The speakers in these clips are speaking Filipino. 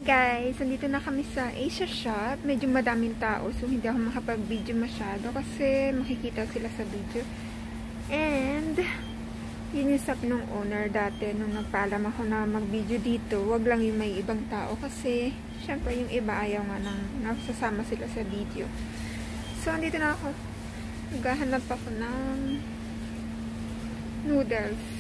Guys, nandito na kami sa Asia Shop. Medyo madaming tao, so hindi ako makapag-video masyado kasi makikita sila sa video. And yun yung sabi ng owner dati nung nagpaalam ako na mag-video dito, wag lang yung may ibang tao kasi syempre yung iba ayaw nga nang nasasama sila sa video. So nandito na ako. Naghahanap ako ng noodles.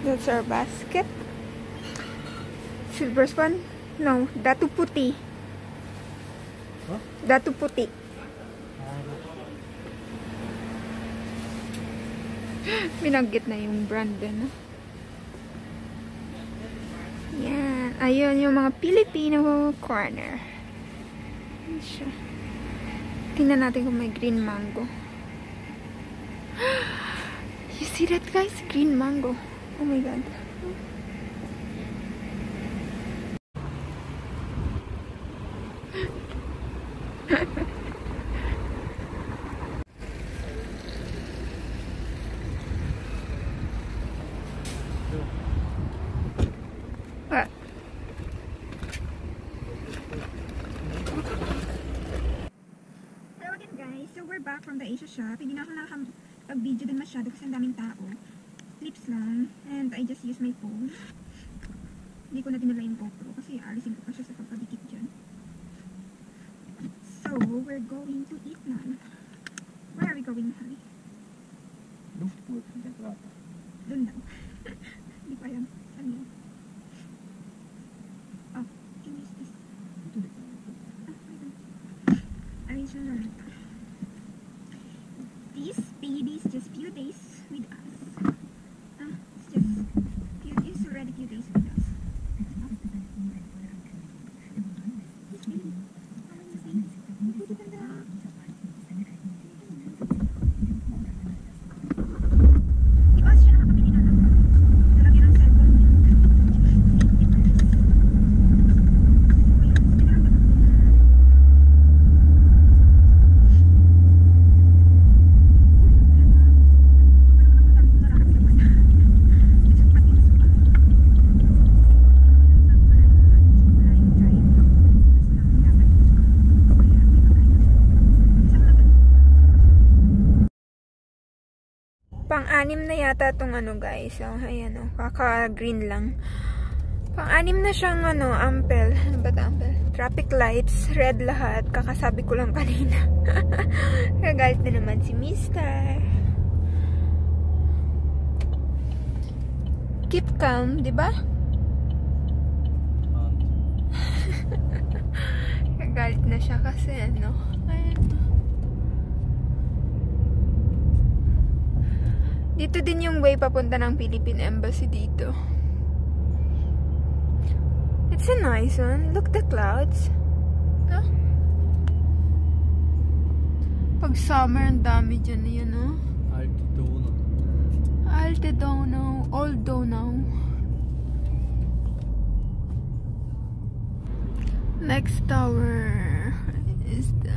That's our basket. Silver swan? No, datu puti. Huh? Datu puti. Binanggit na yung brand din. Yan. Ayun yung mga Filipino corner. Yan siya. Tingnan natin kung may green mango. You see that, guys? Green mango. Oh my god. What? Hello again, guys. So we're back from the Asia Shop. Hindi na ako nakapag-video din masyado kasi ang daming tao. Clips lang. And I just use my phone. Hindi ko na dinala yung GoPro kasi alisin ko pa siya sa pagpadikit dyan. So, we're going to eat now. Where are we going, Harry? Doon lang. Hindi pa yan. Saan yun? Oh, can you use this? Arrange na lang ito. These babies just few days with us. It's already few days with us. Because siya nakakabili na lang. Talagyan ng cellphone niya. Pang-anim na yata itong ano, guys. So, ayan o. Kaka-green lang. Pang-anim na siyang ano, ampel. Ano ba ito, ampel? Traffic lights. Red lahat. Kakasabi ko lang kanina. Kagalit na naman si Mister. Keep calm, di ba? Kagalit na siya kasi ano. Ayan. Dito din yung way papunta ng Philippine Embassy dito. It's a nice one. Look the clouds. No? Pag summer, ang dami dyan na yan, no? Altidono. Aldono. Next tower is the...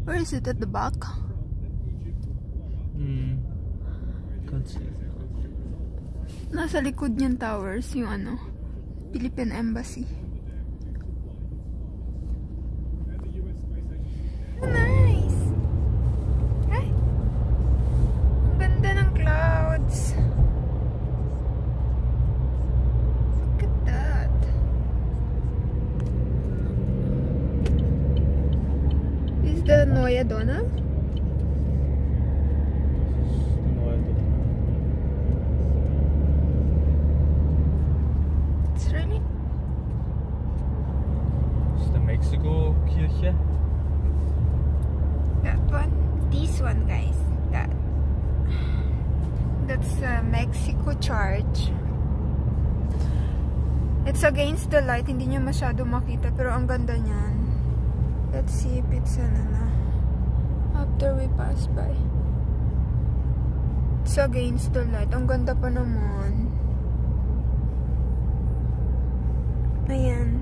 Where is it? At the back? Nasa likod niyang towers yung ano, Philippine Embassy. Oh, nice! Ay! Ang ganda ng clouds. Look at that. Is the Noya Dona? Kirche. That one, this one, guys. That's Mexico Church. It's against the light, hindi nyo masyado makita, pero ang ganda niyan. Let's see if it's ano na. After we pass by. It's against the light. Ang ganda pa naman. Ayan.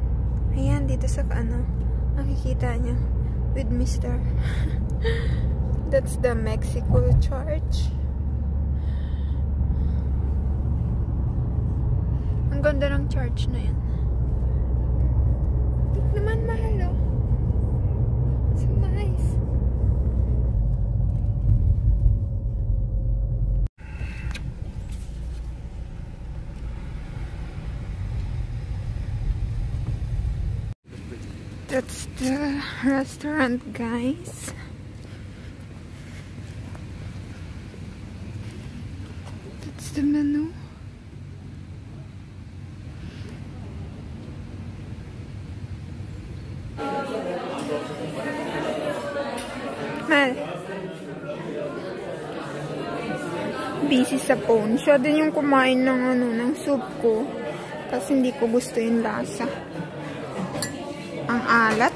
Ayan. dito sa ano, nakikita nyo, with Mr. That's the Mexico Church. Ang ganda ng church na yan. Ito naman mahal, oh. So nice. That's the restaurant, guys. That's the menu. Mal. Busy sa phone. Siya din yung kumain ng ng soup ko. Kasi hindi ko gusto yung lasa. Ang alat.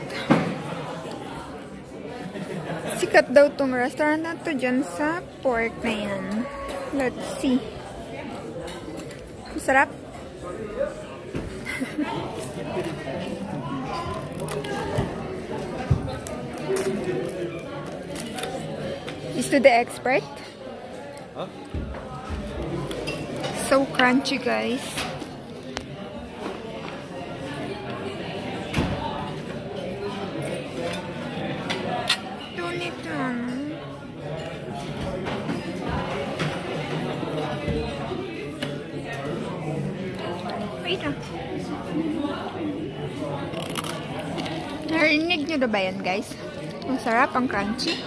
Sikat daw tong restaurant na to dyan sa pork na yan. Let's see. Masarap. Is to the expert? Huh? So crunchy, guys. Wait lang. Narinig nyo na ba yan, guys? Ang sarap, ang crunchy.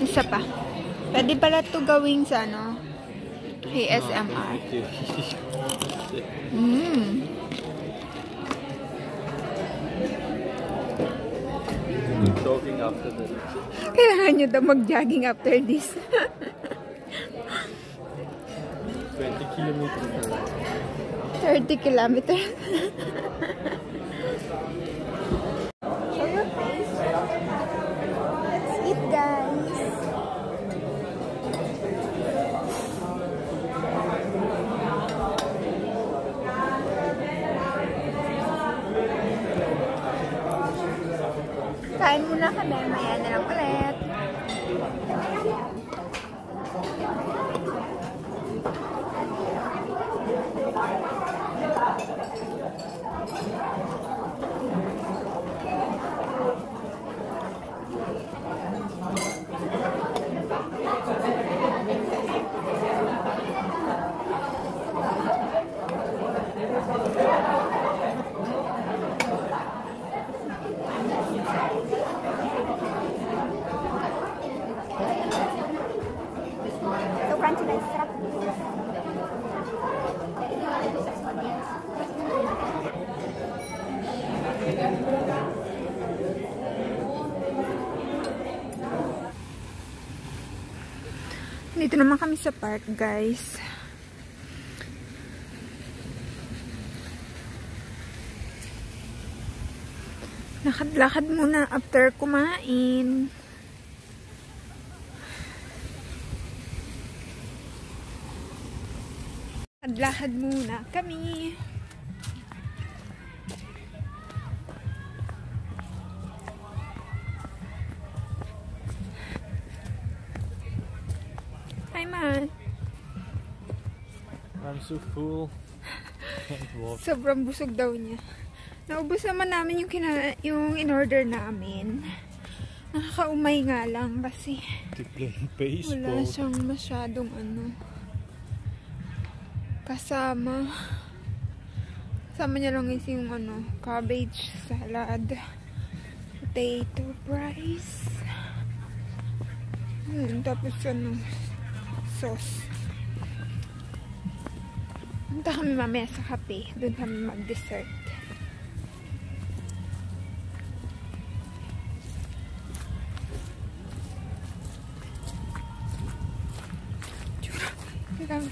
Isa pa. Pwede pala ito gawing sa ano, ASMR. Jogging after this. Kailangan nyo daw mag-jogging after this. 20 kilometers per hour. 30 kilometers. Show your face. Let's eat, guys. Kain muna kami. Maya na lang ulit. So crunchy, guys. Sarap. Dito naman kami sa park, guys. Lakad-lakad muna after kumain. Lakad-lakad muna kami. Hi, man. I'm so full. Can't walk. Sobrang busog daw niya. Naubos naman namin yung in-order namin. Nakakaumay nga lang kasi To play baseball. wala siyang masyadong kasama. Kasama niya lang is yung cabbage salad, potato fries, tapos sauce. Punta kami mamaya sa cafe. Doon kami mag-dessert. Ang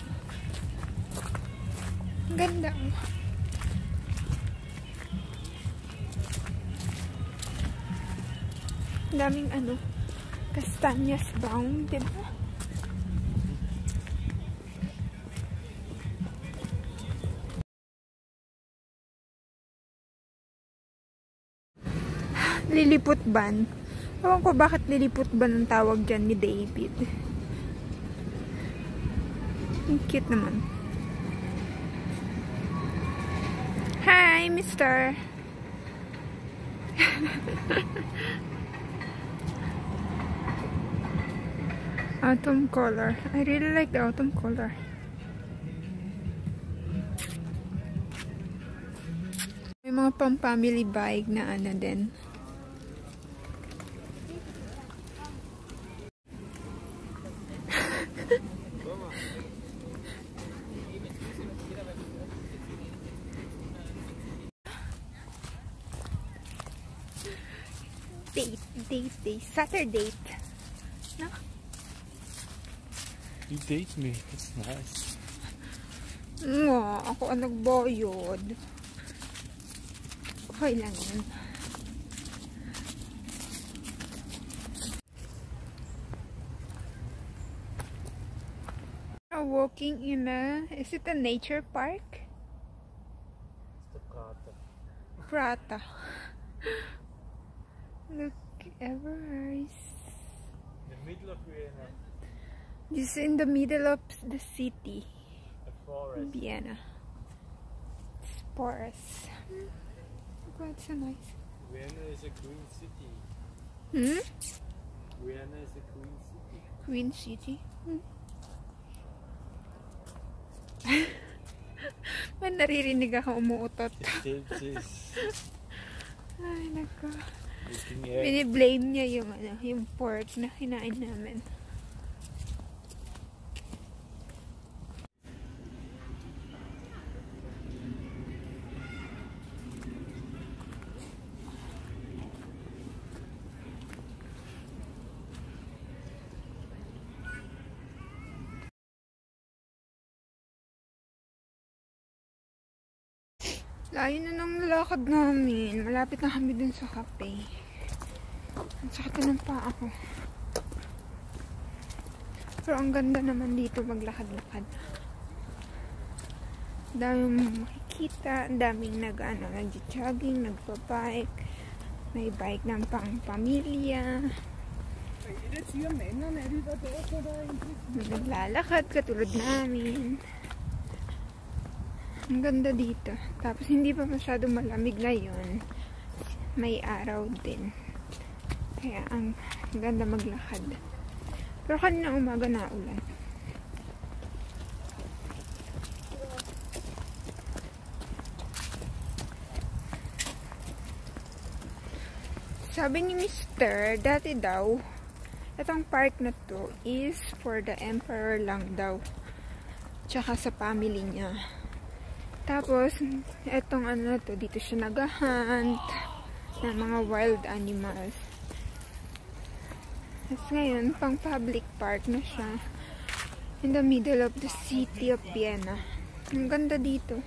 ganda. Daming kastanyas brown, diba? Liliput ban. Ewan ko bakit liliput ban ang tawag dyan ni David. Ang cute naman. Hi, mister! Autumn color. I really like the autumn color. May mga pang-family bag na ano din. Date. Saturday. No? You date me. That's nice. Ako ang nagbayad. Okay lang yan. Walking in is it a nature park? It's the Prata. Prata. Look, Everest. In the middle of Vienna. This is in the middle of the city. A forest. Vienna. It's forest. God, so nice. Vienna is a green city. Vienna is a green city. Green city? May naririnig ako umuutot. It is. Ay, nako. Looking at Biniblame niya yung pork na kinain namin. Layo na ng lakad namin. Malapit na kami dun sa cafe. Ang sakit na ng paa ko. Pero ang ganda naman dito maglakad-lakad. Daming makikita. Daming nag-jogging, nagpa-bike. May bike ng pang-pamilya. May naglalakad katulad namin. Ang ganda dito. Tapos hindi pa masyadong malamig ngayon. May araw din. Kaya ang ganda maglakad. Pero kanina umaga na ulan. Sabi ni Mr. dati daw, itong park na to is for the emperor lang daw. Tsaka sa family niya. Tapos, etong ano to, dito siya nag-hunt ng mga wild animals. Tapos ngayon, pang public park na siya. In the middle of the city of Vienna. Ang ganda dito.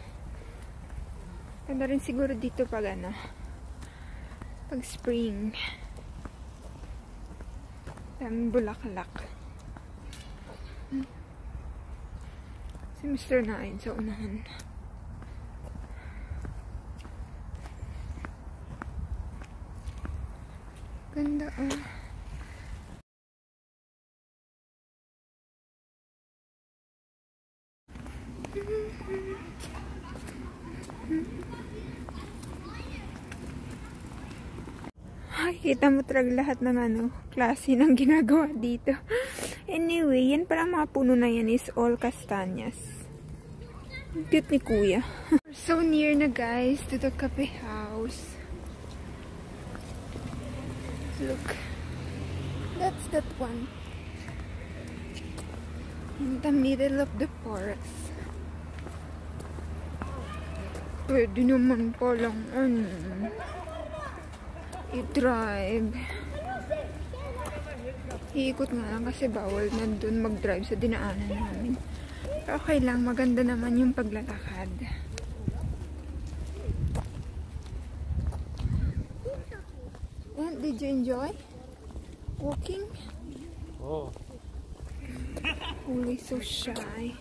Ganda rin siguro dito pag ano, pag spring. Daming bulaklak. Si Mr. Nain sa unahan. Ganda oh. Kita mo talaga lahat ng ano, klase ng ginagawa dito. Anyway, yan pala mga puno na yan is all kastanyas. Cute ni kuya. We're so near na guys to the cafe house. Look, that's that one in the middle of the forest. Pwede naman palang i-drive. Iikot nga lang kasi bawal nandun mag-drive sa dinaanan namin. Pero okay lang, maganda naman yung paglalakad. And did you enjoy walking? Oh. Always so shy.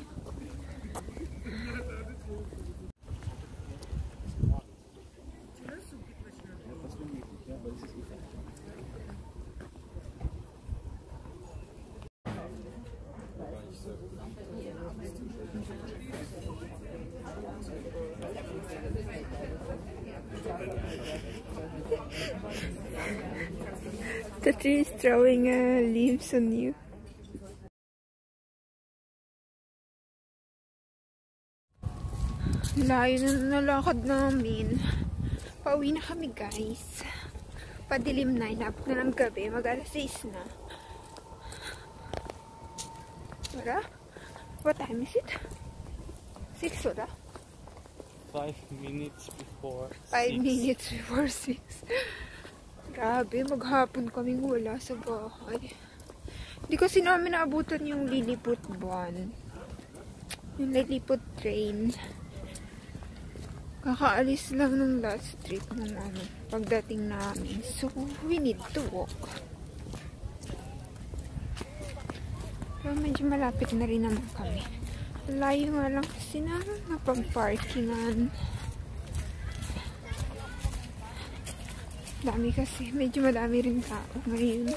She's throwing leaves on you. Layo na nalakad namin. Pauwi na kami, guys. Padilim na. Inabot na ng gabi. Mag-alas 6 na. Wala? What time is it? 6 wala? 5 minutes before 5 6. minutes before 6. Grabe, maghapon kaming wala sa bahay. Hindi kasi namin naabutan yung liliput buwan. Yung liliput train. Kakaalis lang ng last trip ng pagdating namin. So, we need to walk. Pero medyo malapit na rin naman kami. Layo nga lang kasi na napag-parkingan. Dami kasi. Medyo madami rin tao ngayon.